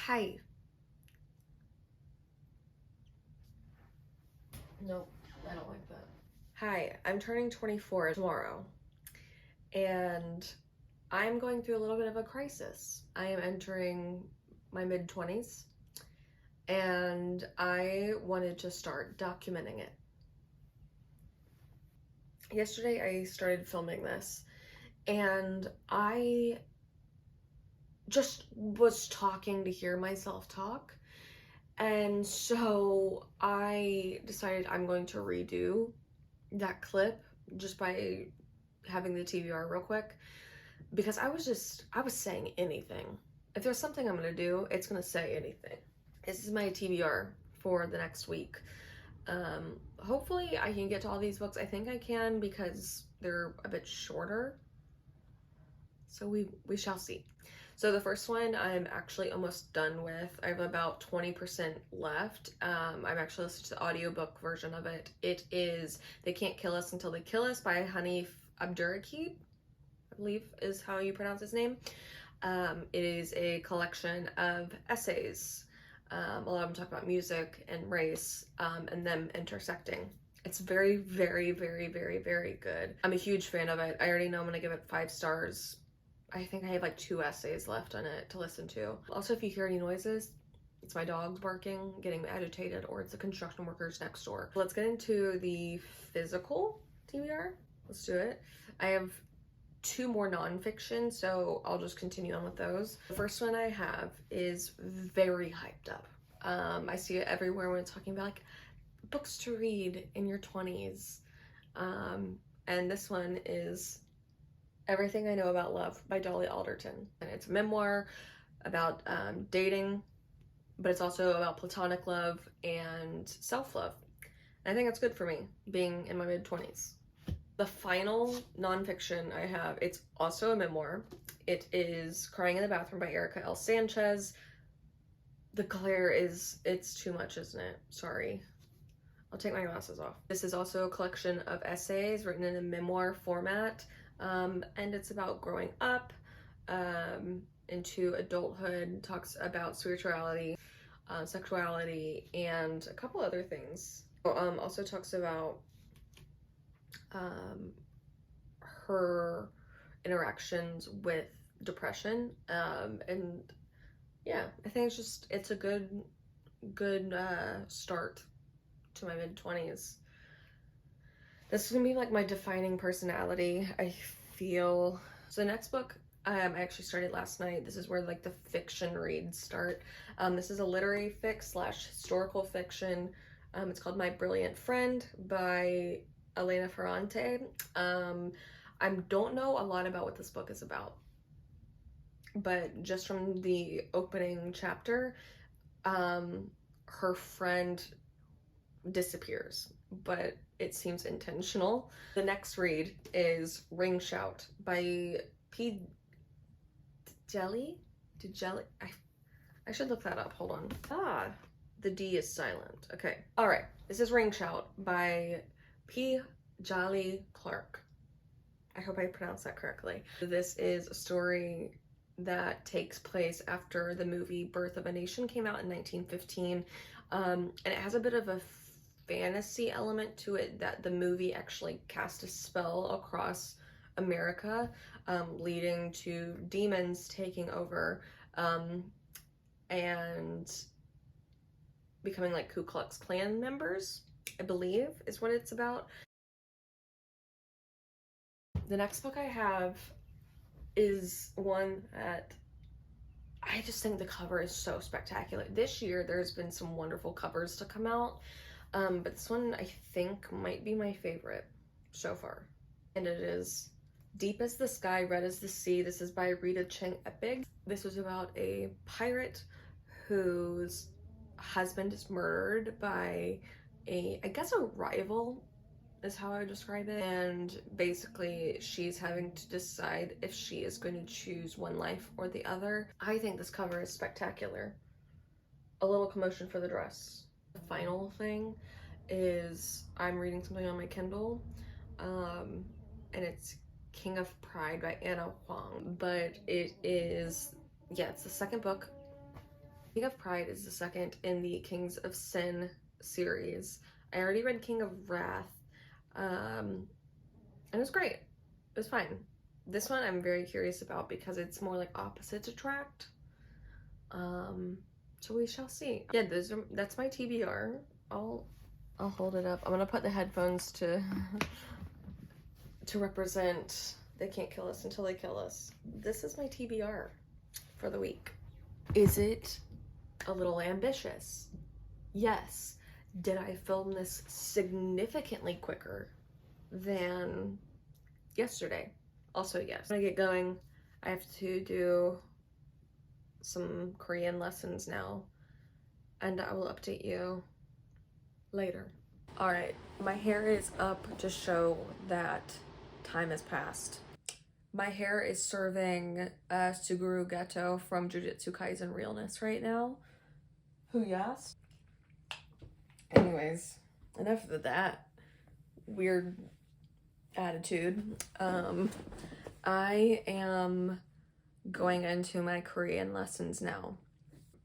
Hi. Nope, I don't like that. Hi, I'm turning 24 tomorrow, and I'm going through a little bit of a crisis. I am entering my mid 20s, and I wanted to start documenting it. Yesterday, I started filming this, and I just was talking to hear myself talk. And so I decided I'm going to redo that clip just by having the TVR real quick, because I was saying anything. If there's something I'm gonna do, it's gonna say anything. This is my TBR for the next week. Hopefully I can get to all these books. I think I can because they're a bit shorter. So we shall see. So the first one I'm actually almost done with. I have about 20% left. I'm actually listening to the audiobook version of it. It is They Can't Kill Us Until They Kill Us by Hanif Abdurraqib, I believe is how you pronounce his name. It is a collection of essays. A lot of them talk about music and race, and them intersecting. It's very, very, very, very, very good. I'm a huge fan of it. I already know I'm gonna give it 5 stars. I think I have like 2 essays left on it to listen to. Also, if you hear any noises, it's my dogs barking, getting agitated, or it's the construction workers next door. Let's get into the physical TBR. Let's do it. I have 2 more nonfiction, so I'll just continue on with those. The first one I have is very hyped up. I see it everywhere when it's talking about like books to read in your 20s. And this one is Everything I Know About Love by Dolly Alderton. And it's a memoir about dating, but it's also about platonic love and self-love. And I think that's good for me, being in my mid-20s. The final nonfiction I have, it's also a memoir. It is Crying in the Bathroom by Erica L. Sanchez. The glare it's too much, isn't it? Sorry. I'll take my glasses off. This is also a collection of essays written in a memoir format, and it's about growing up into adulthood, talks about spirituality, sexuality, and a couple other things. Also talks about her interactions with depression, and yeah, I think it's a good start to my mid-20s. This is gonna be like my defining personality, I feel. So the next book I actually started last night. This is where like the fiction reads start. This is a literary fic slash historical fiction. It's called My Brilliant Friend by Elena Ferrante. I don't know a lot about what this book is about, but just from the opening chapter, her friend disappears, but it seems intentional. The next read is Ring Shout by P. Jelly? Jelly? I should look that up. Hold on. The D is silent. Okay. All right. This is Ring Shout by P. Jolly Clark. I hope I pronounced that correctly. This is a story that takes place after the movie Birth of a Nation came out in 1915, and it has a bit of a fantasy element to it, that the movie actually cast a spell across America, leading to demons taking over, and becoming like Ku Klux Klan members, I believe is what it's about. The next book I have is one that I just think the cover is so spectacular. This year there's been some wonderful covers to come out, but this one I think might be my favorite so far. And it is Deep as the Sky, Red as the Sea. This is by Rita Cheng Epig. This was about a pirate whose husband is murdered by I guess a rival is how I would describe it. And basically she's having to decide if she is going to choose one life or the other. I think this cover is spectacular. A little commotion for the dress. The final thing is I'm reading something on my Kindle, and it's King of Pride by Anna Huang. But it is, yeah, it's the second book King of Pride is the second in the Kings of Sin series. I already read King of Wrath, and it was great. It was fine. This one I'm very curious about because it's more like opposites attract. So we shall see. Yeah, that's my TBR. I'll hold it up. I'm gonna put the headphones to represent they can't kill us until they kill us. This is my TBR for the week. Is it a little ambitious? Yes. Did I film this significantly quicker than yesterday? Also, yes. When I get going, I have to do some Korean lessons now, and I will update you later. All right, my hair is up to show that time has passed. My hair is serving Suguru Geto from Jujutsu Kaisen Realness right now. Who yes? Anyways, enough of that weird attitude. I am going into my Korean lessons now.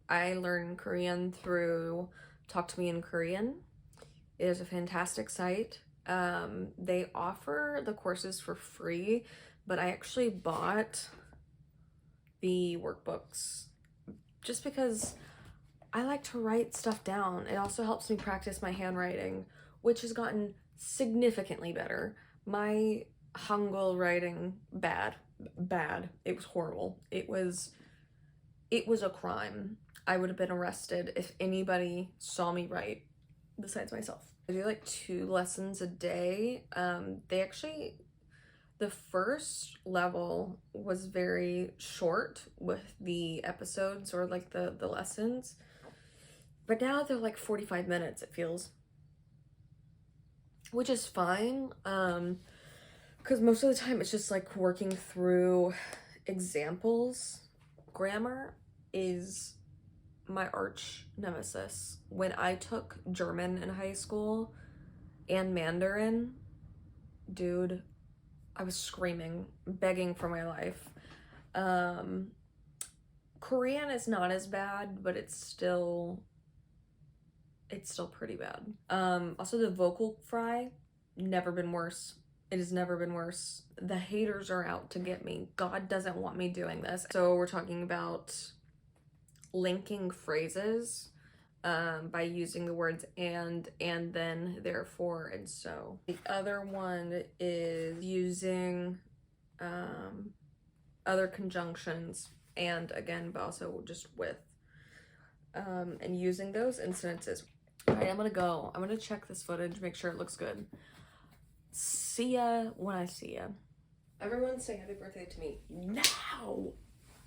I learn Korean through Talk to Me in Korean. It is a fantastic site. They offer the courses for free, but I actually bought the workbooks just because I like to write stuff down. It also helps me practice my handwriting, which has gotten significantly better. My Hangul writing, bad. It was horrible. It was a crime. I would have been arrested if anybody saw me write besides myself. I do like 2 lessons a day. The first level was very short with the episodes or like the lessons, but now they're like 45 minutes, it feels, which is fine, because most of the time it's just like working through examples. Grammar is my arch nemesis. When I took German in high school and Mandarin, dude, I was screaming, begging for my life. Korean is not as bad, but it's still pretty bad. Also the vocal fry, never been worse. It has never been worse. The haters are out to get me. God doesn't want me doing this. So we're talking about linking phrases by using the words and then, therefore, and so. The other one is using other conjunctions and again, but also just with, and using those in sentences. All right, I'm gonna check this footage, make sure it looks good. See ya when I see ya. Everyone say happy birthday to me now.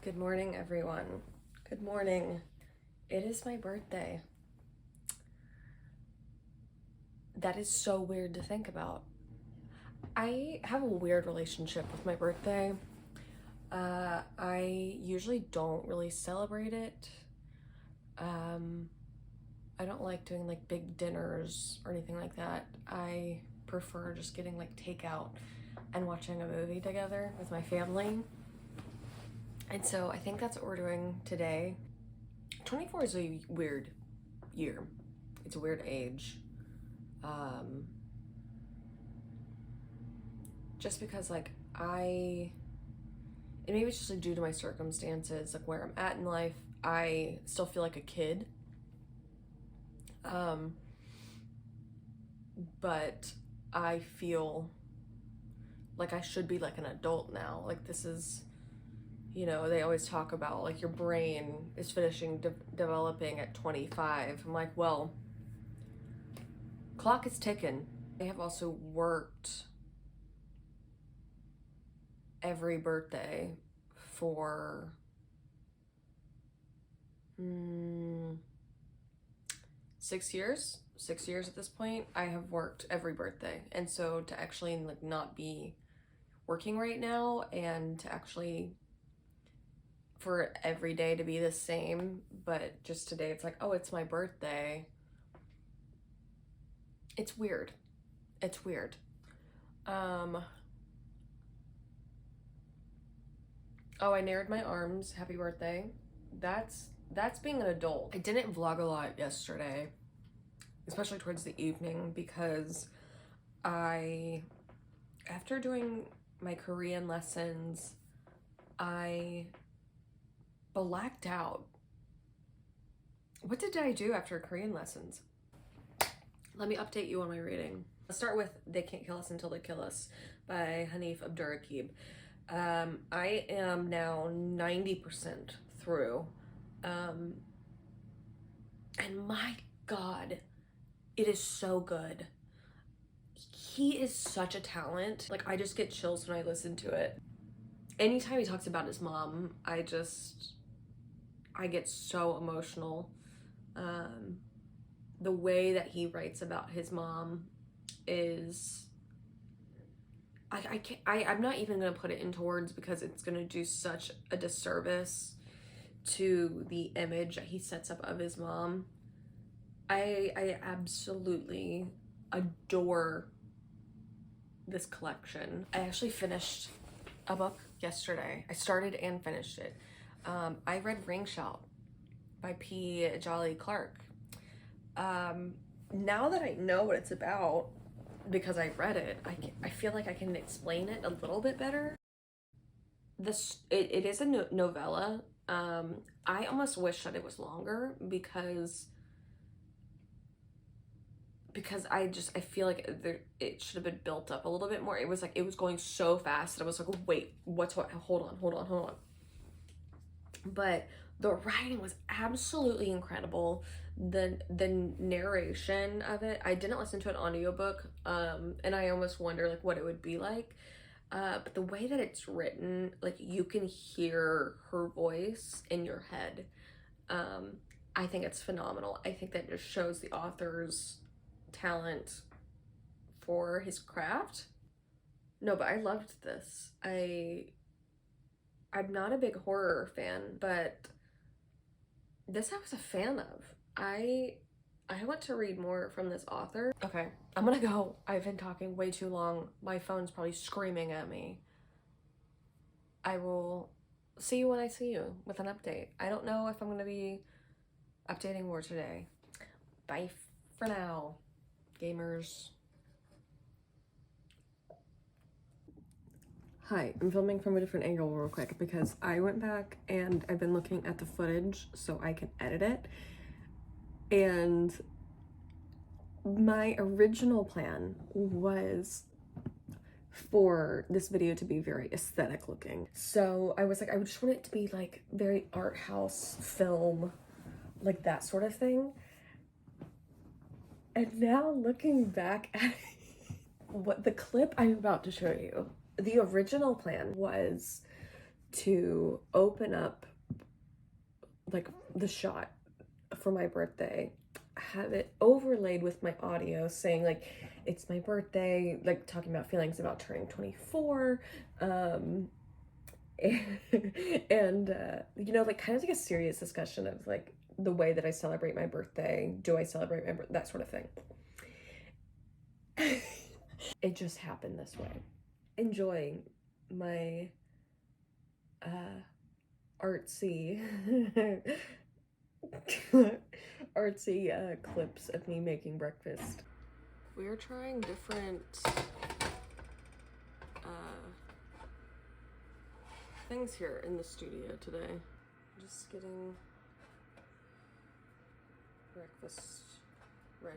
Good morning, everyone. Good morning. It is my birthday. That is so weird to think about. I have a weird relationship with my birthday. I usually don't really celebrate it. I don't like doing like big dinners or anything like that. I prefer just getting like takeout and watching a movie together with my family. And so I think that's what we're doing today. 24 is a weird year. It's a weird age. Just because like and maybe it's just like due to my circumstances, like where I'm at in life, I still feel like a kid. But I feel like I should be like an adult now. Like this is, they always talk about like your brain is finishing developing at 25. I'm like, well, clock is ticking. I have also worked every birthday for 6 years. 6 years at this point. I have worked every birthday, and so to actually like not be working right now and to actually for every day to be the same, but just today it's like, oh, it's my birthday. It's weird. It's weird. Oh, I narrowed my arms. Happy birthday. That's that's being an adult. I didn't vlog a lot yesterday, especially towards the evening, because after doing my Korean lessons, I blacked out. What did I do after Korean lessons? Let me update you on my reading. Let's start with They Can't Kill Us Until They Kill Us by Hanif Abdurraqib. I am now 90% through. And my God, it is so good. He is such a talent. Like, I just get chills when I listen to it. Anytime he talks about his mom, I get so emotional. The way that he writes about his mom is, I'm not even gonna put it into words because it's gonna do such a disservice to the image that he sets up of his mom. I absolutely adore this collection. I actually finished a book yesterday. I started and finished it. I read Ring Shout by P. Jolly Clark. Now that I know what it's about, because I read it, I feel like I can explain it a little bit better. It is a novella. I almost wish that it was longer because I feel like it should have been built up a little bit more. It was going so fast that I was like, wait, hold on. But the writing was absolutely incredible. The narration of it, I didn't listen to an audiobook, and I almost wonder like what it would be like. But the way that it's written, like you can hear her voice in your head. I think it's phenomenal. I think that just shows the author's talent for his craft. No, but I loved this. I'm not a big horror fan, but this I was a fan of. I want to read more from this author. Okay, I'm gonna go. I've been talking way too long. My phone's probably screaming at me. I will see you when I see you with an update. I don't know if I'm gonna be updating more today. Bye for now, gamers. Hi, I'm filming from a different angle real quick because I went back and I've been looking at the footage so I can edit it. And my original plan was for this video to be very aesthetic looking. So I was like, I just want it to be like very art house film, like that sort of thing. And now looking back at what the clip I'm about to show you, the original plan was to open up like the shot for my birthday, have it overlaid with my audio saying like it's my birthday, like talking about feelings about turning 24, and you know, like kind of like a serious discussion of like the way that I celebrate my birthday. Do I celebrate my birthday? That sort of thing. It just happened this way. Enjoying my artsy clips of me making breakfast. We're trying different things here in the studio today. Just getting breakfast ready.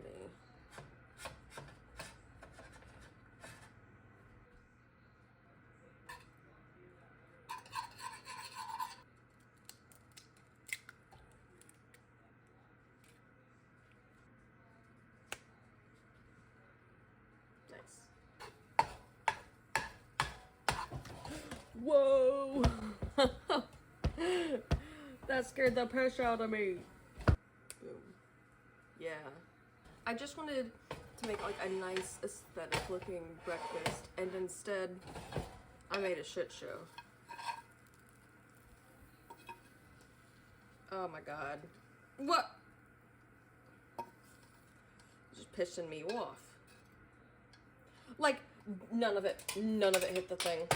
Whoa! That scared the piss out of me. Boom. Yeah. I just wanted to make like a nice aesthetic looking breakfast, and instead I made a shit show. Oh my God. What? Just pissing me off. Like, none of it hit the thing.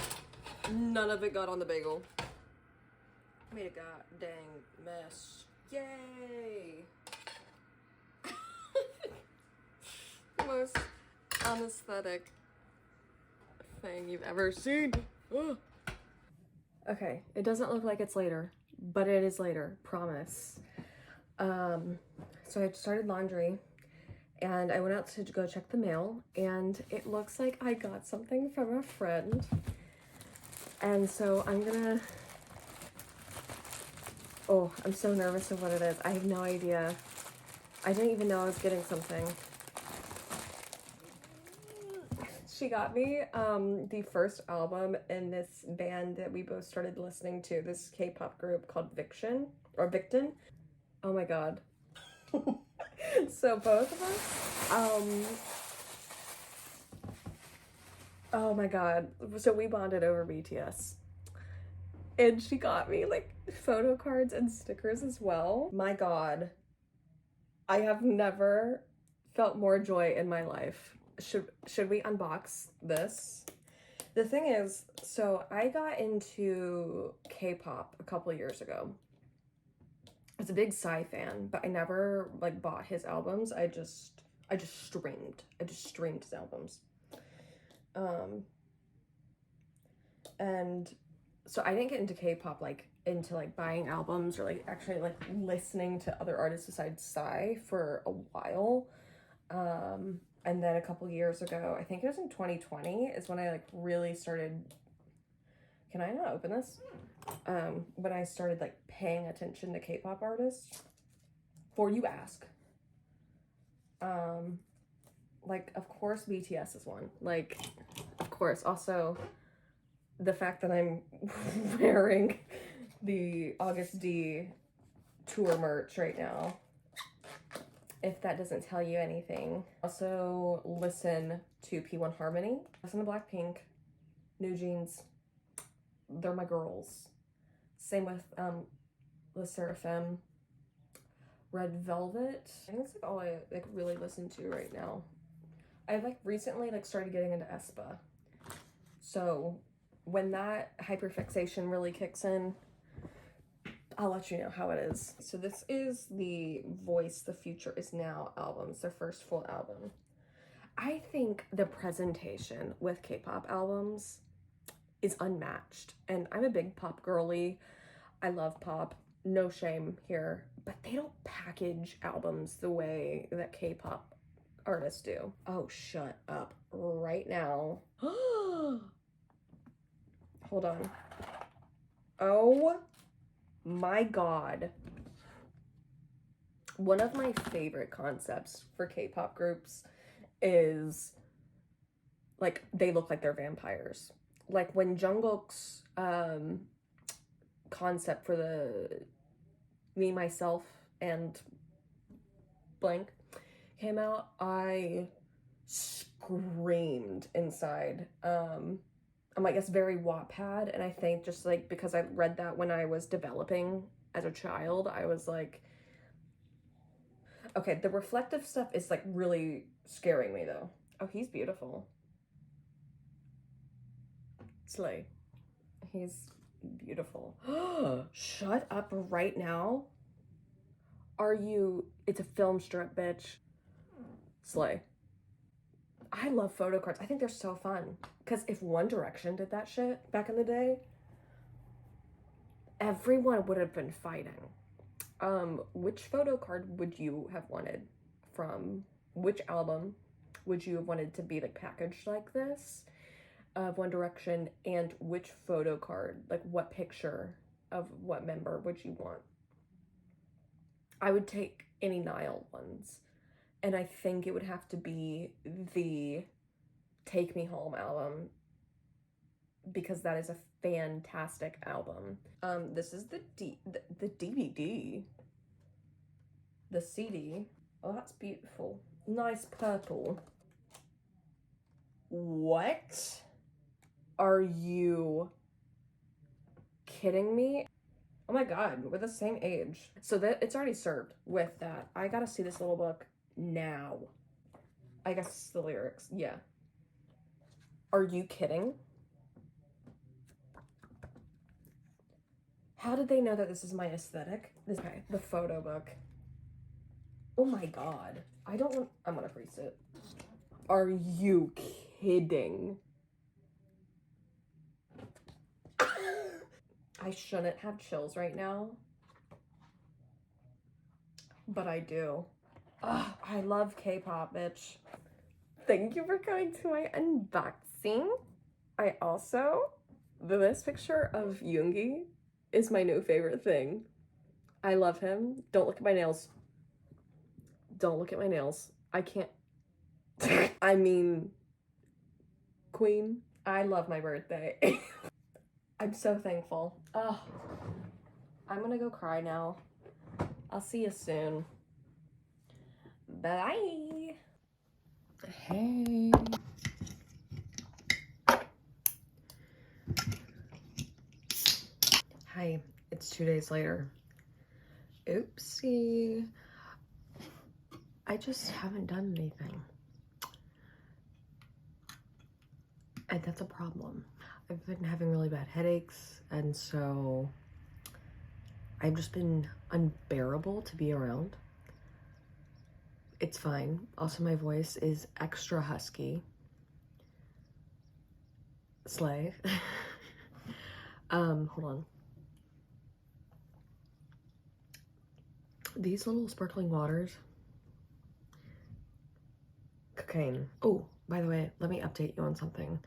None of it got on the bagel. Made a god dang mess. Yay! Most unaesthetic thing you've ever seen. Ugh. Okay, it doesn't look like it's later, but it is later, promise. So I started laundry and I went out to go check the mail, and it looks like I got something from a friend. And so I'm gonna, oh, I'm so nervous of what it is. I have no idea. I didn't even know I was getting something. She got me the first album in this band that we both started listening to, this K-pop group called Victon. Oh my god. So both of us, oh my god. So we bonded over BTS. And she got me like photo cards and stickers as well. My god. I have never felt more joy in my life. Should we unbox this? The thing is, so I got into K-pop a couple years ago. I was a big Psy fan, but I never like bought his albums. I just streamed. I just streamed his albums. And so I didn't get into K-pop like into like buying albums or like actually like listening to other artists besides Psy for a while. And then a couple years ago, I think it was in 2020, is when I like really started. Can I not open this? When I started like paying attention to K-pop artists. For you ask. Like of course BTS is one. Like, of course. Also, the fact that I'm wearing the August D tour merch right now, if that doesn't tell you anything. Also listen to P1 Harmony, listen to Blackpink, New Jeans. They're my girls. Same with Le Seraphim, Red Velvet. I think that's like all I like really listen to right now. I've like recently like started getting into aespa. So when that hyperfixation really kicks in, I'll let you know how it is. So this is the Voice The Future Is Now album. It's their first full album. I think the presentation with K-pop albums is unmatched. And I'm a big pop girly. I love pop. No shame here. But they don't package albums the way that K-pop artists do. Oh, shut up right now. Hold on. Oh my god. One of my favorite concepts for K-pop groups is like they look like they're vampires. Like when Jungkook's concept for the Me, Myself, and blank came out, I screamed inside. I'm I guess very Wattpad, and I think just like because I read that when I was developing as a child, I was like, okay, the reflective stuff is like really scaring me though. Oh, he's beautiful. Slay. He's beautiful. Shut up right now. Are you? It's a film strip, bitch. Slay. I love photo cards. I think they're so fun. Because if One Direction did that shit back in the day, everyone would have been fighting. Which photo card would you have wanted from which album would you have wanted to be like packaged like this of One Direction, and which photo card, like what picture of what member would you want? I would take any Niall ones. And I think it would have to be the Take Me Home album, because that is a fantastic album. This is the DVD. The CD. Oh, that's beautiful. Nice purple. What? Are you kidding me? Oh my god, we're the same age. So that it's already served with that. I gotta see this little book now. I guess the lyrics, yeah. Are you kidding? How did they know that this is my aesthetic? Okay, the photo book. Oh my god. I'm gonna freeze it. Are you kidding? I shouldn't have chills right now, but I do. Ugh, I love K-pop, bitch. Thank you for coming to my unboxing. This picture of Yoongi is my new favorite thing. I love him. Don't look at my nails. Don't look at my nails. I can't. I mean, Queen, I love my birthday. I'm so thankful. Oh, I'm gonna go cry now. I'll see you soon. Bye. Hey. Hi, it's 2 days later. Oopsie. I just haven't done anything. And that's a problem. I've been having really bad headaches, and so I've just been unbearable to be around. It's fine. Also, my voice is extra husky. Slay. Hold on. These little sparkling waters. Cocaine. Oh, by the way, let me update you on something.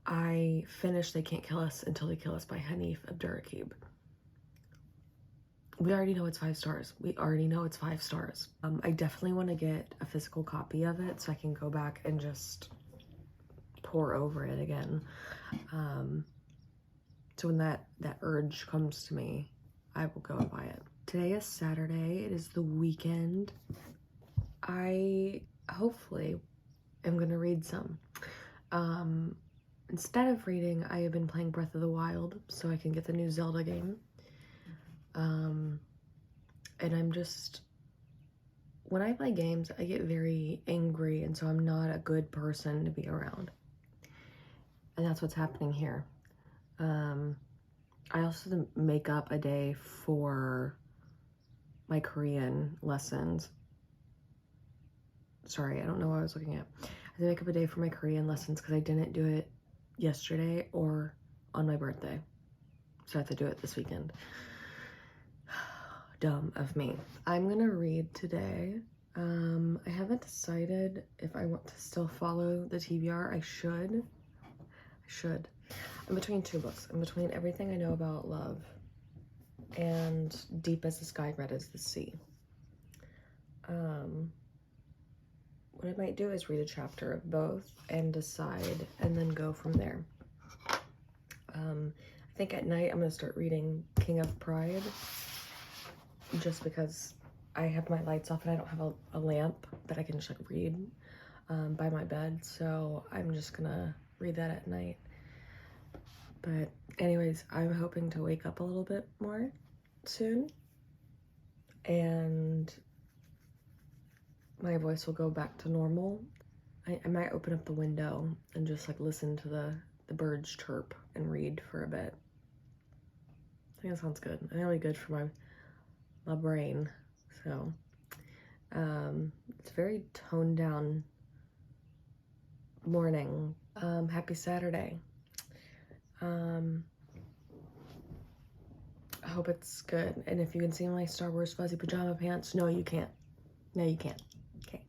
I finished They Can't Kill Us Until They Kill Us by Hanif Abdurraqib. We already know it's 5 stars. We already know it's 5 stars. I definitely want to get a physical copy of it so I can go back and just pour over it again. So when that urge comes to me, I will go and buy it. Today is Saturday. It is the weekend. I hopefully am gonna read some. Instead of reading, I have been playing Breath of the Wild so I can get the new Zelda game. And I'm just, when I play games, I get very angry, and so I'm not a good person to be around. And that's what's happening here. I also make up a day for my Korean lessons. Sorry, I don't know what I was looking at. I have to make up a day for my Korean lessons because I didn't do it yesterday or on my birthday. So I have to do it this weekend. Dumb of me. I'm gonna read today. I haven't decided if I want to still follow the TBR. I should. I'm between 2 books. I'm between Everything I Know About Love and Deep as the Sky, Red as the Sea. What I might do is read a chapter of both and decide, and then go from there. I think at night I'm gonna start reading King of Pride, just because I have my lights off and I don't have a lamp that I can just like read by my bed, so I'm just gonna read that at night. But anyways, I'm hoping to wake up a little bit more soon, and my voice will go back to normal. I might open up the window and just like listen to the birds chirp and read for a bit. I think that sounds good. I think it'll be good for my brain. So it's a very toned down morning. Happy Saturday. I hope it's good. And if you can see my Star Wars fuzzy pajama pants, no, you can't. No, you can't. Okay.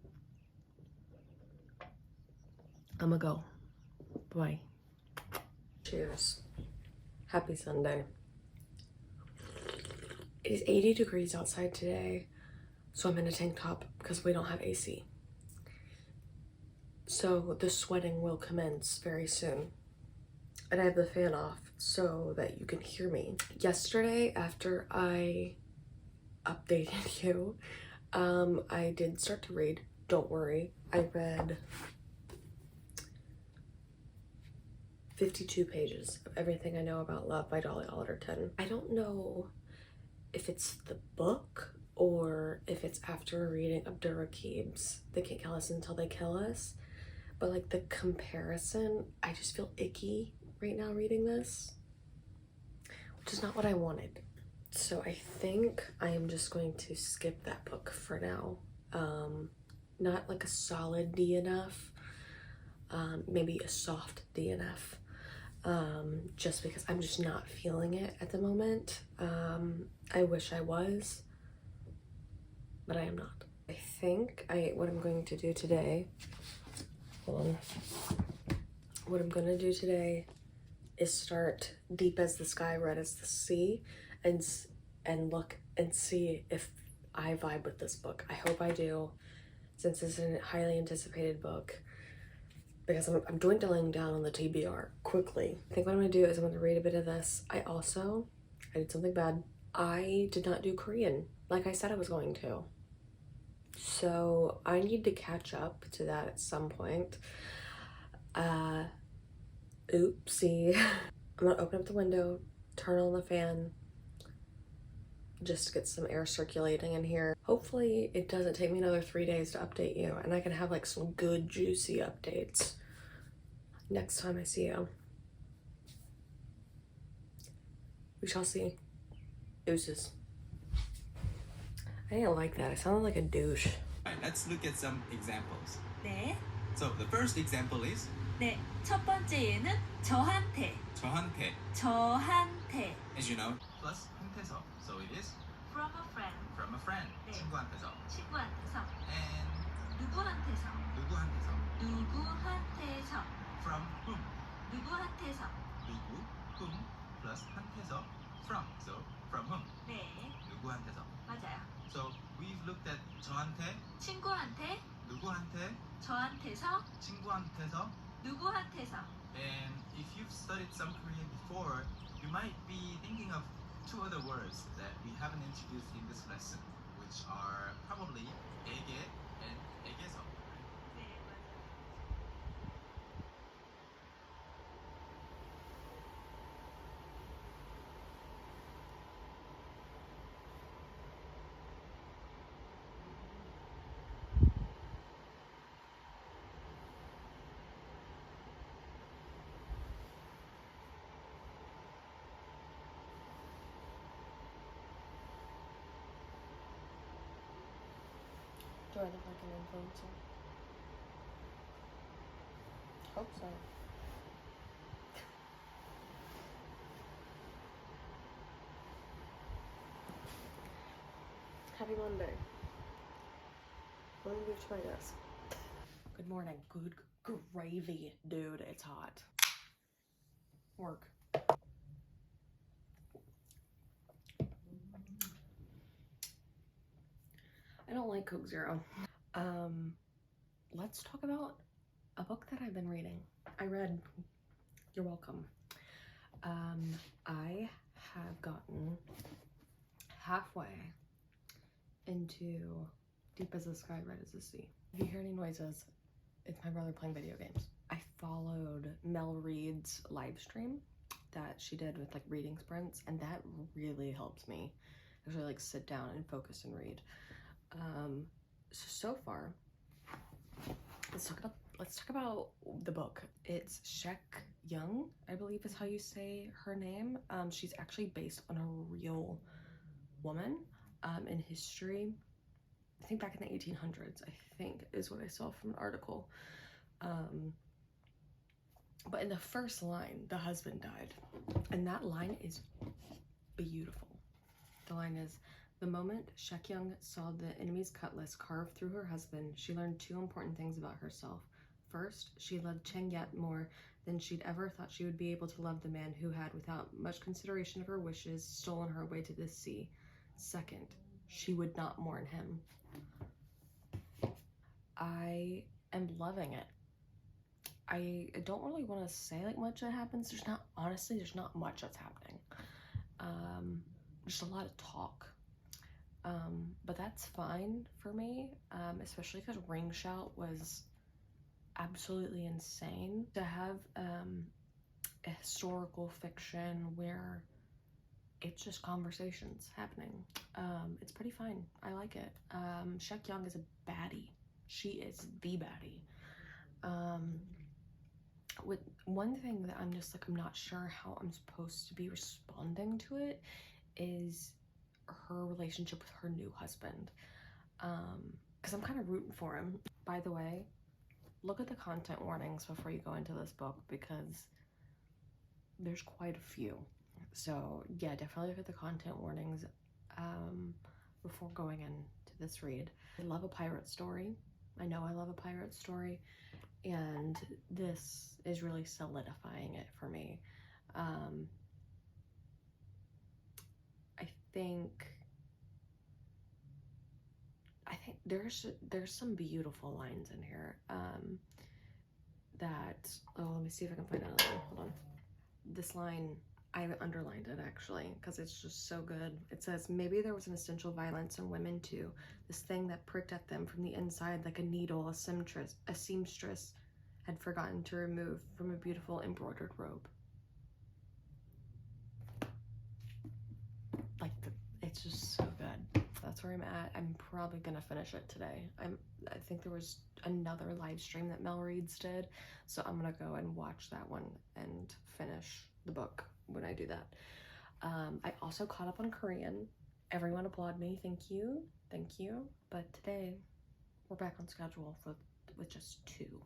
I'ma go. Bye. Cheers. Happy Sunday. It is 80 degrees outside today, so I'm in a tank top because we don't have AC. So the sweating will commence very soon. And I have the fan off so that you can hear me. Yesterday, after I updated you, I did start to read. Don't worry. I read 52 pages of Everything I Know About Love by Dolly Alderton. I don't know if it's the book or if it's after reading Abdurraqib's They Can't Kill Us Until They Kill Us, but like the comparison, I just feel icky right now reading this, which is not what I wanted. So I think I am just going to skip that book for now. Not like a solid DNF, maybe a soft DNF, just because I'm just not feeling it at the moment. I wish I was, but I am not. I think what I'm going to do today, hold on. What I'm gonna do today is start Deep as the Sky, Red as the Sea, and look and see if I vibe with this book. I hope I do, since it's a highly anticipated book, because I'm dwindling down on the TBR quickly. I think what I'm gonna do is I'm gonna read a bit of this. I did something bad. I did not do Korean like I said I was going to. So I need to catch up to that at some point. Oopsie. I'm gonna open up the window, turn on the fan, just to get some air circulating in here. Hopefully it doesn't take me another 3 days to update you, and I can have like some good juicy updates next time I see you. We shall see. Deuces. I didn't like that. I sounded like a douche. Alright, let's look at some examples. 네. So the first example is 네. 첫 번째 예는 저한테. 저한테. as you know, plus 한테서. So it is From a friend. from a friend. 네. 친구한테서. 친구한테서. And 누구한테서. 누구한테서. 누구한테서. From whom? 누구한테서. 누구, whom, plus 한테서, from. So from whom? 네. 누구한테서. 맞아요. So we've looked at 저한테, 친구한테. 누구한테, 저한테서. 친구한테서. 누구한테서. And if you've studied some Korean before, you might be thinking of two other words that we haven't introduced in this lesson, which are probably 에게 and 에게서. 네, 맞아요. Do I look like an influencer? Hope so. Happy Monday. Let me move to my desk. Good morning. Good gravy, dude. It's hot. Work. I don't like Coke Zero. Let's talk about a book that I've been reading. You're welcome. I have gotten halfway into Deep as the Sky, Red as the Sea. If you hear any noises, it's my brother playing video games. I followed Mel Reed's live stream that she did with like reading sprints, and that really helps me actually like sit down and focus and read. So far, let's talk about the book. It's Shek Young, I believe is how you say her name. She's actually based on a real woman in history. I think back in the 1800s, I think is what I saw from an article. But in the first line, the husband died. And that line is beautiful. The line is, the moment Shek Young saw the enemy's cutlass carved through her husband, she learned two important things about herself. First, she loved Cheng Yat more than she'd ever thought she would be able to love the man who had, without much consideration of her wishes, stolen her way to this sea. Second, she would not mourn him. I am loving it. I don't really want to say like much that happens. There's not much that's happening. Just a lot of talk. But that's fine for me, especially because Ring Shout was absolutely insane. To have a historical fiction where it's just conversations happening, it's pretty fine. I like it. Shek Young is a baddie. She is the baddie. With one thing that I'm just like, I'm not sure how I'm supposed to be responding to it is her relationship with her new husband, because I'm kind of rooting for him. By the way, look at the content warnings before you go into this book, because there's quite a few. So yeah, definitely look at the content warnings before going into this read. I love a pirate story. I know I love a pirate story, and this is really solidifying it for me. I think there's some beautiful lines in here that, oh, let me see if I can find another one. Hold on. This line, I underlined it actually because it's just so good. It says, maybe there was an essential violence in women too, this thing that pricked at them from the inside like a needle a seamstress had forgotten to remove from a beautiful embroidered robe. Like, it's just so good. That's where I'm at. I'm probably gonna finish it today. I think there was another live stream that Mel Reads did, so I'm gonna go and watch that one and finish the book when I do that. I also caught up on Korean. Everyone applaud me. Thank you. Thank you. But today we're back on schedule with just 2.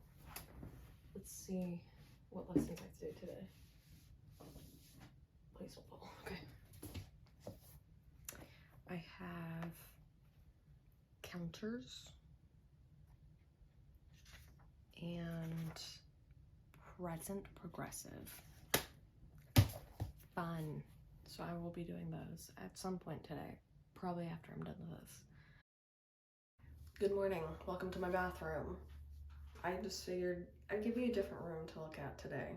Let's see what lessons I have to do today. Please don't fall. Okay. I have counters and present progressive. Fun. So I will be doing those at some point today, probably after I'm done with this. Good morning. Welcome to my bathroom. I just figured I'd give you a different room to look at today.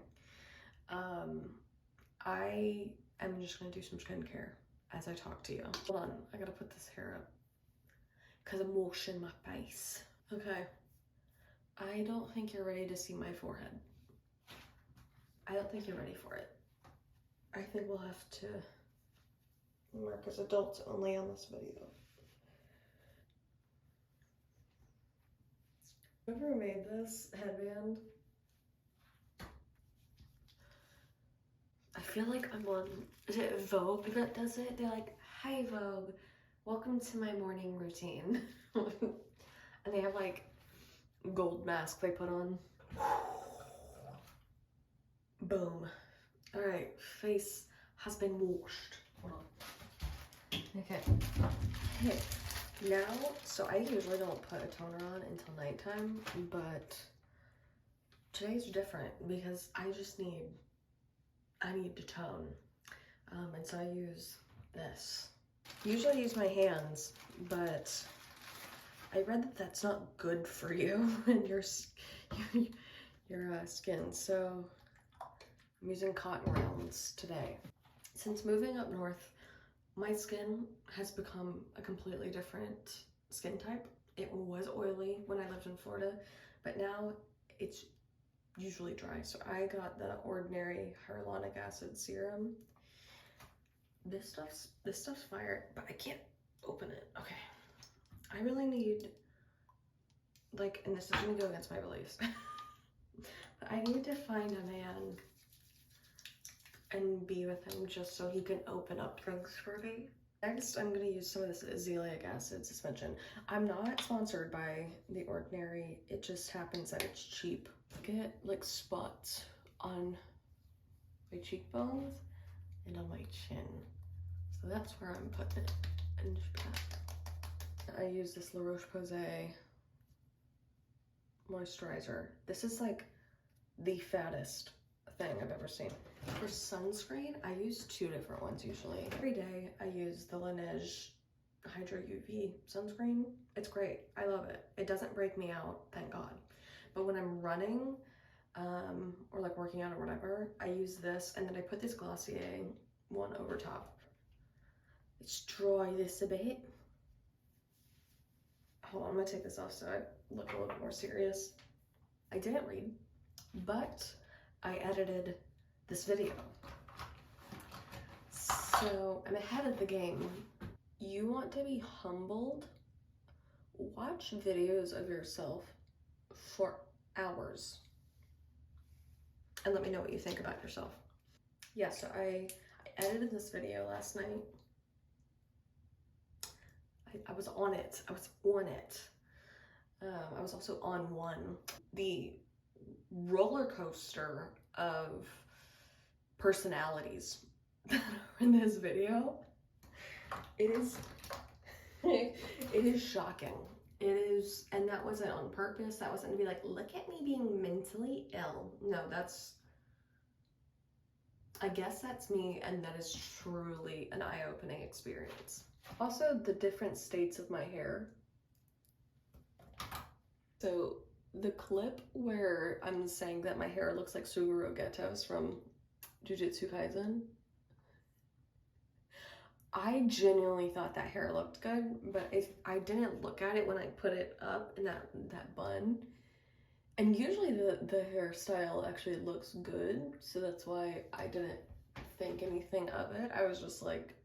I am just gonna do some skincare as I talk to you. Hold on, I gotta put this hair up because I'm washing my face. Okay, I don't think you're ready to see my forehead. I don't think you're ready for it. I think we'll have to mark as adults only on this video. Whoever made this headband, I feel like I'm on, is it Vogue that does it? They're like, hi Vogue, welcome to my morning routine. And they have like gold mask they put on. Boom. All right, face has been washed. Hold on. Okay. Hey, now, so I usually don't put a toner on until nighttime, but today's different because I need to tone. And so I use this. Usually I use my hands, but I read that that's not good for you and your skin. So I'm using cotton rounds today. Since moving up north, my skin has become a completely different skin type. It was oily when I lived in Florida, but now it's usually dry. So I got the Ordinary Hyaluronic Acid Serum. This stuff's fire, but I can't open it. Okay. I really need, like, and this is gonna go against my beliefs, but I need to find a man and be with him just so he can open up things for me. Next, I'm gonna use some of this azelaic acid suspension. I'm not sponsored by The Ordinary. It just happens that it's cheap. Get like spots on my cheekbones and on my chin. So that's where I'm putting it. And I use this La Roche-Posay moisturizer. This is like the fattest thing I've ever seen. For sunscreen, I use 2 different ones usually. Every day I use the Laneige Hydra UV sunscreen. It's great. I love it. It doesn't break me out, thank God. But when I'm running or like working out or whatever, I use this and then I put this Glossier one over top. Let's dry this a bit. Hold on, I'm gonna take this off so I look a little bit more serious. I didn't read, but I edited this video. So I'm ahead of the game. You want to be humbled? Watch videos of yourself for hours and let me know what you think about yourself. Yeah, so I edited this video last night I was on it. I was on it. I was also on one. The roller coaster of personalities that are in this video. It is it is shocking. It is, and that wasn't on purpose. That wasn't to be like, look at me being mentally ill. No, I guess that's me, and that is truly an eye-opening experience. Also, the different states of my hair. So the clip where I'm saying that my hair looks like Suguru Getos from Jujutsu Kaisen, I genuinely thought that hair looked good, but I didn't look at it when I put it up in that bun. And usually the hairstyle actually looks good, so that's why I didn't think anything of it. I was just like,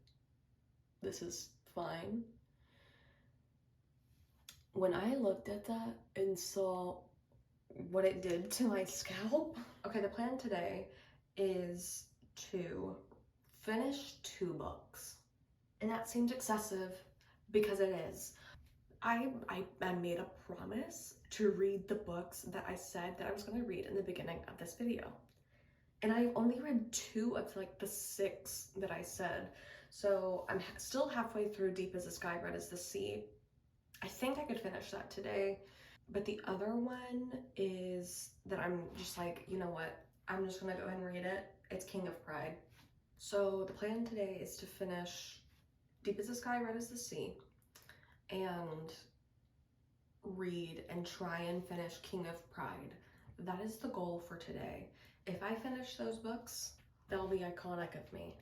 this is fine. When I looked at that and saw what it did to my scalp, okay, the plan today is to finish 2 books. And that seems excessive because it is. I made a promise to read the books that I said that I was going to read in the beginning of this video. And I only read 2 of like the 6 that I said. So I'm still halfway through Deep as the Sky, Red as the Sea. I think I could finish that today. But the other one is that I'm just like, you know what? I'm just going to go ahead and read it. It's King of Pride. So the plan today is to finish Deep as the Sky, Red as the Sea, and read and try and finish King of Pride. That is the goal for today. If I finish those books, that'll be iconic of me.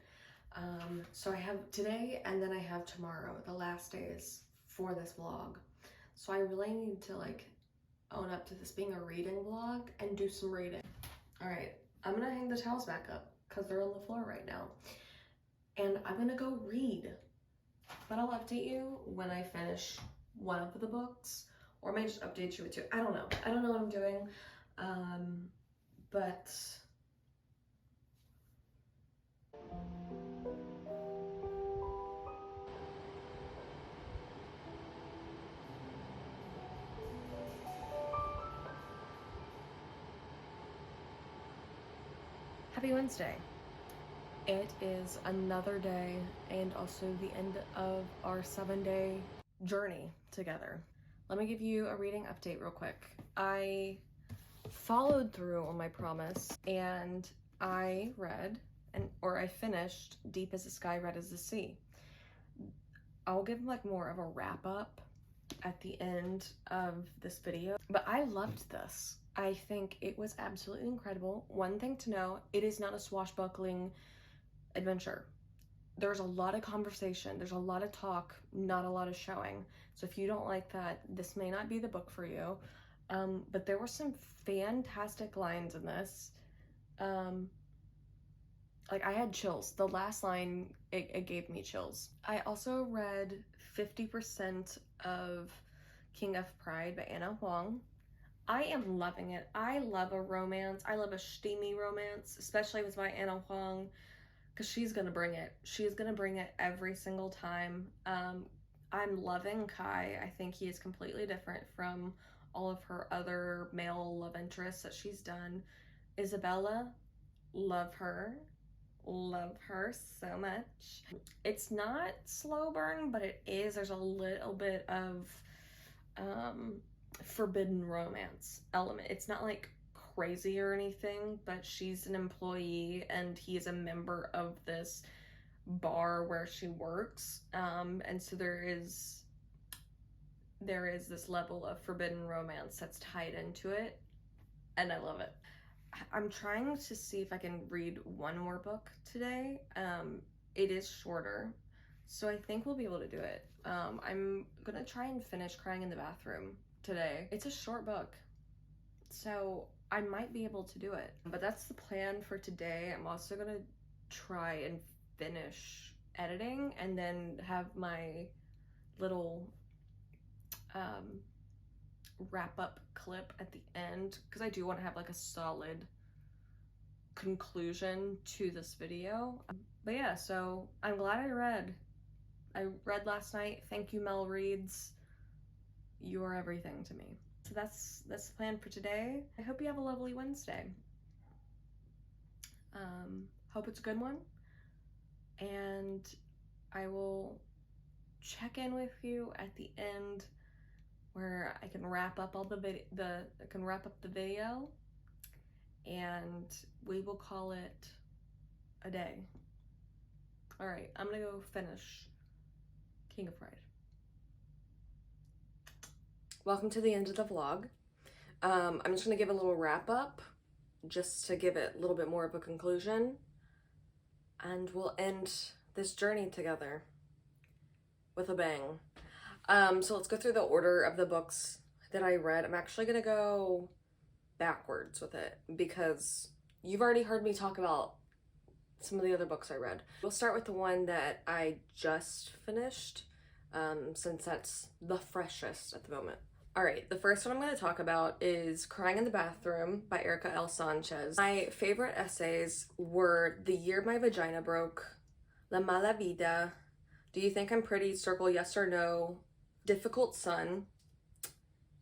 So I have today and then I have tomorrow, the last days for this vlog. So I really need to like own up to this being a reading vlog and do some reading. All right, I'm gonna hang the towels back up because they're on the floor right now. And I'm gonna go read. But I'll update you when I finish one of the books, or I may just update you with 2. I don't know. I don't know what I'm doing. But happy Wednesday. It is another day and also the end of our 7-day journey together. Let me give you a reading update real quick. I followed through on my promise and I read or I finished Deep as the Sky, Red as the Sea. I'll give like more of a wrap up at the end of this video, but I loved this. I think it was absolutely incredible. One thing to know, it is not a swashbuckling adventure. There's a lot of conversation, there's a lot of talk, not a lot of showing. So if you don't like that, this may not be the book for you. But there were some fantastic lines in this. Like I had chills. The last line, it gave me chills. I also read 50% of King of Pride by Anna Huang. I am loving it. I love a romance. I love a steamy romance, especially if it's by Anna Huang, because she's gonna bring it. She's gonna bring it every single time. I'm loving Kai. I think he is completely different from all of her other male love interests that she's done. Isabella, love her so much. It's not slow burn, but it is. There's a little bit of forbidden romance element. It's not like crazy or anything, but she's an employee and he's a member of this bar where she works, and so there is this level of forbidden romance that's tied into it, and I love it. I'm trying to see if I can read one more book today. It is shorter, so I think we'll be able to do it. I'm gonna try and finish Crying in the Bathroom today. It's a short book, so I might be able to do it, but that's the plan for today. I'm also gonna try and finish editing and then have my little wrap up clip at the end, because I do want to have like a solid conclusion to this video. But yeah, so I'm glad I read I read last night. Thank you, Mel Reeds. You are everything to me. So that's the plan for today. I hope you have a lovely Wednesday. Hope it's a good one. And I will check in with you at the end where I can wrap up all the video, and we will call it a day. All right, I'm gonna go finish King of Pride. Welcome to the end of the vlog. I'm just gonna give a little wrap up just to give it a little bit more of a conclusion, and we'll end this journey together with a bang. So let's go through the order of the books that I read. I'm actually gonna go backwards with it because you've already heard me talk about some of the other books I read. We'll start with the one that I just finished, since that's the freshest at the moment. All right, the first one I'm going to talk about is Crying in the Bathroom by Erika L. Sanchez. My favorite essays were The Year My Vagina Broke, La Mala Vida, Do You Think I'm Pretty? Circle Yes or No, Difficult Son,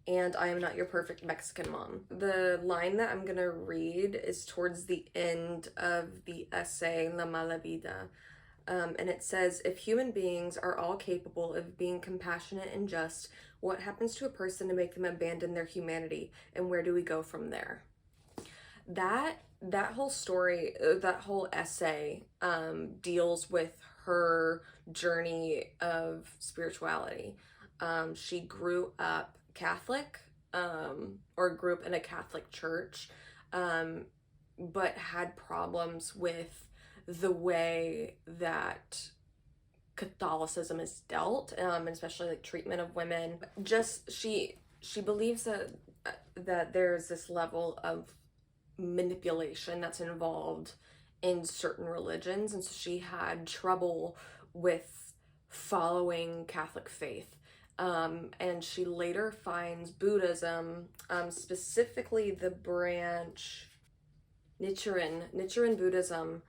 and I Am Not Your Perfect Mexican Mom. The line that I'm gonna read is towards the end of the essay, La Mala Vida. And it says, if human beings are all capable of being compassionate and just, what happens to a person to make them abandon their humanity? And where do we go from there? That whole story, that whole essay, deals with her journey of spirituality. She grew up Catholic, or grew up in a Catholic church, but had problems with the way that Catholicism is dealt, and especially like treatment of women. Just she believes that there's this level of manipulation that's involved in certain religions, and so she had trouble with following Catholic faith. And she later finds Buddhism, specifically the branch Nichiren Buddhism,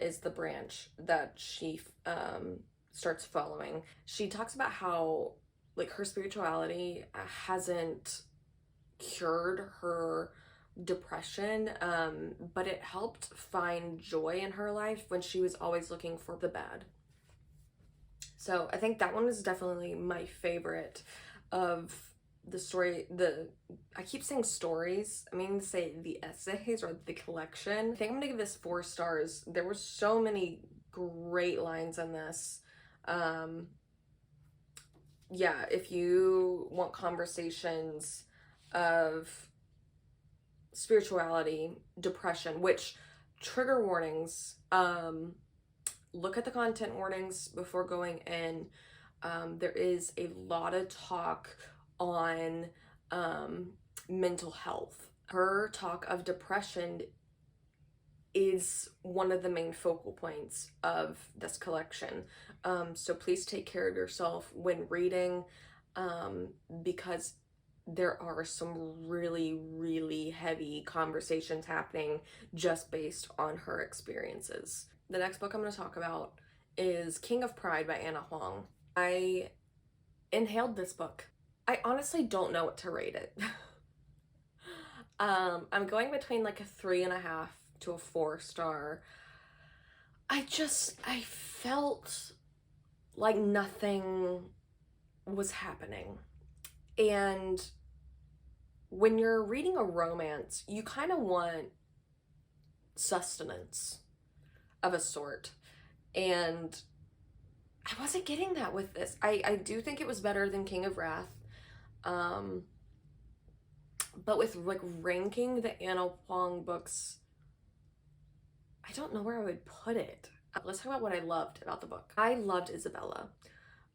is the branch that she starts following. She talks about how like her spirituality hasn't cured her depression, but it helped find joy in her life when she was always looking for the bad. So I think that one is definitely my favorite of the story. I keep saying stories, I mean to say the essays or the collection. I think I'm gonna give this 4 stars. There were so many great lines in this. Yeah, if you want conversations of spirituality, depression, which trigger warnings, look at the content warnings before going in. There is a lot of talk on mental health. Her talk of depression is one of the main focal points of this collection. So please take care of yourself when reading, because there are some really, really heavy conversations happening just based on her experiences. The next book I'm going to talk about is King of Pride by Ana Huang. I inhaled this book. I honestly don't know what to rate it. I'm going between like a 3.5 to a 4 star. I felt like nothing was happening. And when you're reading a romance, you kind of want sustenance of a sort. And I wasn't getting that with this. I do think it was better than King of Wrath. But with like ranking the Ana Huang books, I don't know where I would put it. Let's talk about what I loved about the book. I loved Isabella.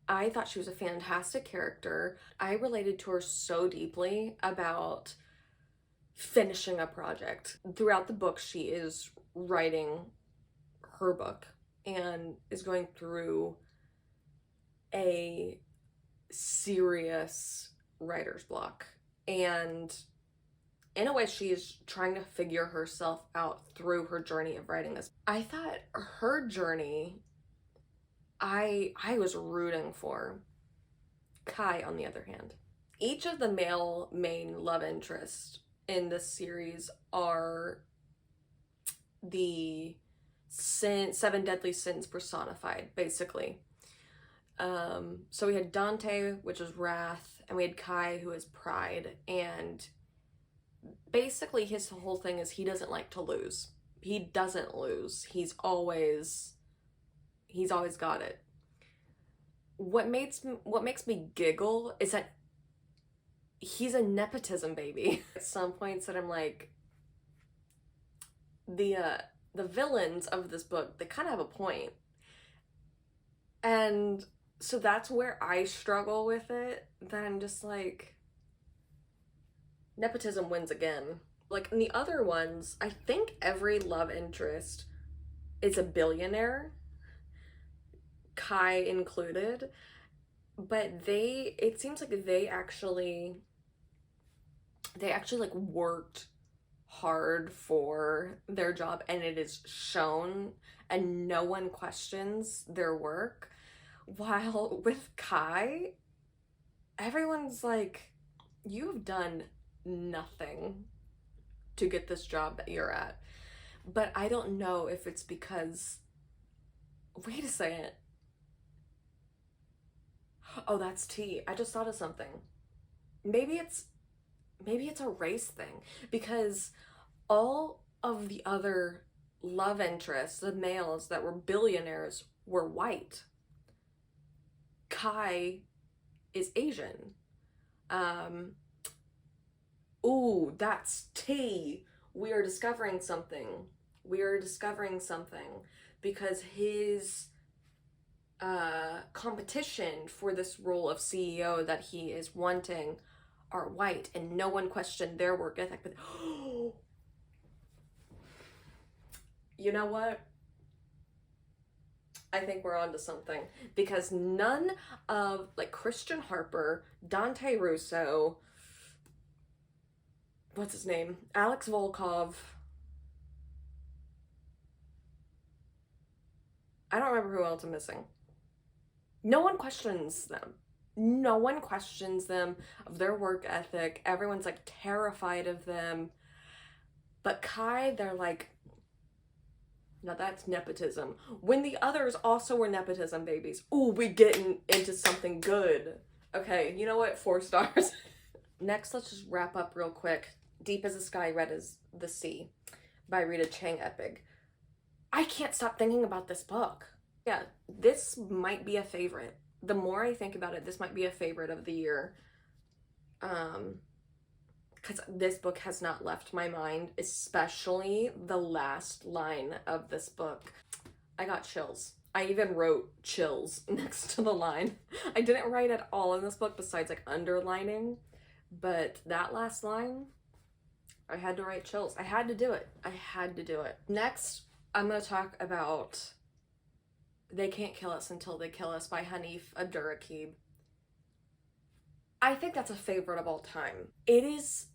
I thought she was a fantastic character. I related to her so deeply about finishing a project. Throughout the book, she is writing her book and is going through a serious writer's block. And in a way, she is trying to figure herself out through her journey of writing this. I thought her journey, I was rooting for. Kai, on the other hand. Each of the male main love interests in this series are the seven deadly sins personified, basically. So we had Dante, which is wrath, and we had Kai, who is pride, and basically his whole thing is he doesn't like to lose. He doesn't lose. He's always got it. What makes me giggle is that he's a nepotism baby. At some points that I'm like, the villains of this book, they kind of have a point. And so that's where I struggle with it. That I'm just like, nepotism wins again. Like in the other ones, I think every love interest is a billionaire, Kai included, but it seems like they actually like worked hard for their job, and it is shown, and no one questions their work. While with Kai, everyone's like, you've done nothing to get this job that you're at. But I don't know if it's because, wait a second. Oh, that's T. I just thought of something. Maybe it's a race thing, because all of the other love interests, the males that were billionaires, were white. Kai is Asian. Ooh, that's T. We are discovering something. Because his competition for this role of CEO that he is wanting are white, and no one questioned their work ethic. But you know what? I think we're onto something, because none of, like, Christian Harper, Dante Russo, what's his name? Alex Volkov. I don't remember who else I'm missing. No one questions them. No one questions them of their work ethic. Everyone's like terrified of them. But Kai, they're like, now that's nepotism. When the others also were nepotism babies. Ooh, we getting into something good. Okay, you know what? 4 stars. Next, let's just wrap up real quick. Deep as the Sky, Red as the Sea by Rita Chang Epig. I can't stop thinking about this book. Yeah, this might be a favorite. The more I think about it, this might be a favorite of the year. Because this book has not left my mind, especially the last line of this book. I got chills. I even wrote chills next to the line. I didn't write at all in this book besides like underlining, but that last line, I had to write chills. I had to do it. Next, I'm going to talk about They Can't Kill Us Until They Kill Us by Hanif Abdurraqib. I think that's a favorite of all time. It is,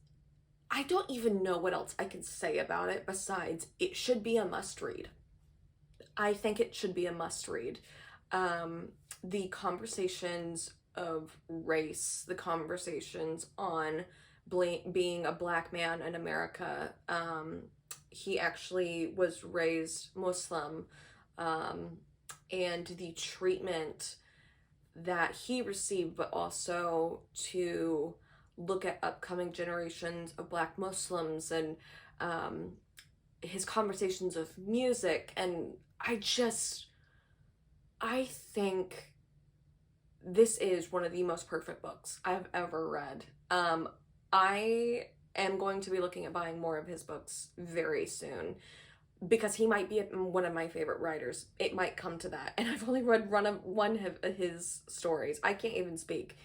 I don't even know what else I can say about it besides it should be a must read. I think it should be a must read. The conversations of race, the conversations on being a Black man in America. He actually was raised Muslim, and the treatment that he received, but also to look at upcoming generations of Black Muslims, and his conversations of music. And I think this is one of the most perfect books I've ever read. I am going to be looking at buying more of his books very soon, because he might be one of my favorite writers. It might come to that. And I've only read one of his stories. I can't even speak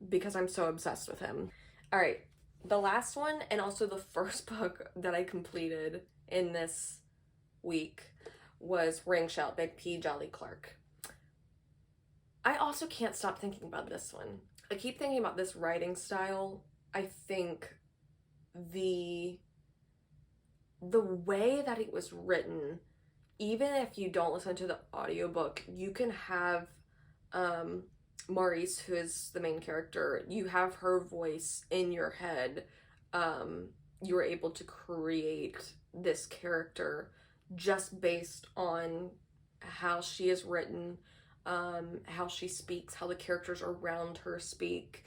because I'm so obsessed with him. All right, the last one, and also the first book that I completed in this week, was Ring Shout by P. Jolly Clark. I also can't stop thinking about this one. I keep thinking about this writing style. I think the way that it was written, even if you don't listen to the audiobook, you can have Maurice, who is the main character, you have her voice in your head. You were able to create this character just based on how she is written, how she speaks, how the characters around her speak.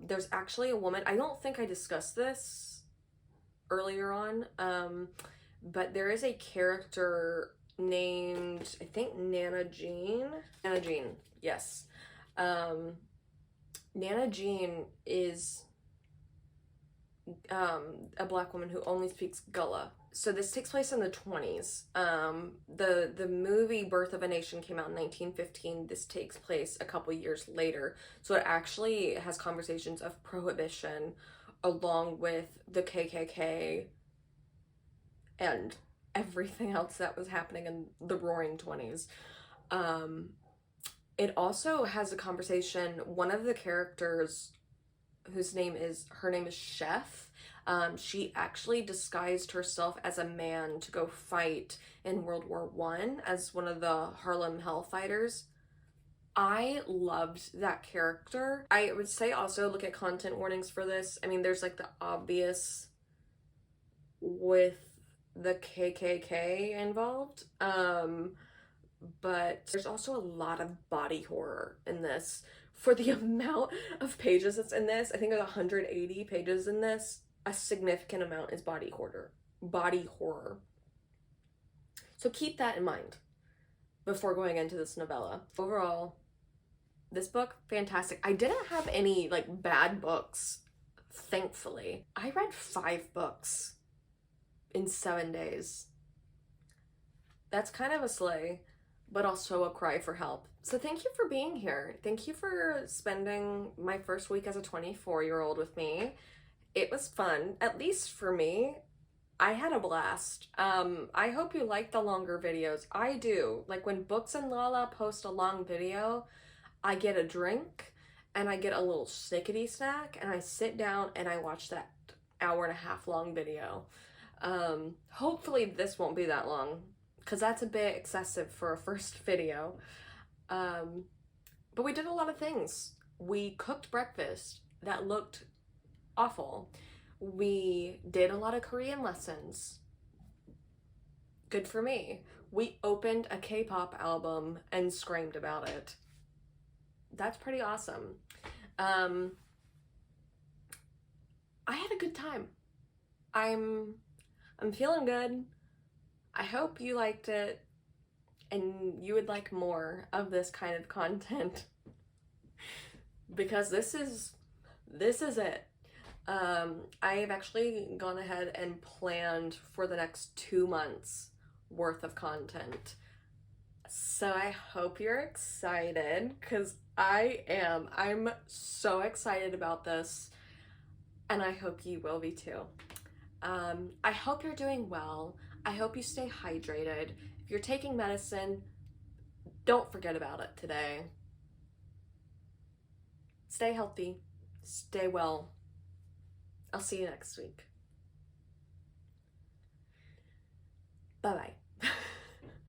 There's actually a woman, I don't think I discussed this earlier on, but there is a character named, I think, Nana Jean, yes. Nana Jean is a black woman who only speaks Gullah. So this takes place in the 20s. The movie Birth of a Nation came out in 1915. This takes place a couple years later. So it actually has conversations of prohibition along with the KKK and everything else that was happening in the Roaring 20s. It also has a conversation, one of the characters her name is Chef. She actually disguised herself as a man to go fight in World War I as one of the Harlem Hellfighters. I loved that character. I would say also look at content warnings for this. I mean, there's like the obvious with the KKK involved, but there's also a lot of body horror in this. For the amount of pages that's in this, I think there's 180 pages in this, a significant amount is body horror. So keep that in mind before going into this novella. Overall, this book, fantastic. I didn't have any like bad books, thankfully. I read 5 books in 7 days. That's kind of a slay, but also a cry for help. So thank you for being here. Thank you for spending my first week as a 24-year-old with me. It was fun, at least for me. I had a blast. I hope you like the longer videos. I do. Like when Books and Lala post a long video, I get a drink and I get a little snickety snack and I sit down and I watch that hour-and-a-half long video. Hopefully this won't be that long, because that's a bit excessive for a first video. But we did a lot of things. We cooked breakfast that looked awful. We did a lot of Korean lessons. Good for me. We opened a K-pop album and screamed about it. That's pretty awesome. I had a good time. I'm feeling good. I hope you liked it and you would like more of this kind of content, because this is it. I have actually gone ahead and planned for the next 2 months worth of content. So I hope you're excited, because I am. I'm so excited about this, and I hope you will be too. I hope you're doing well. I hope you stay hydrated. If you're taking medicine, don't forget about it today. Stay healthy. Stay well. I'll see you next week. Bye-bye.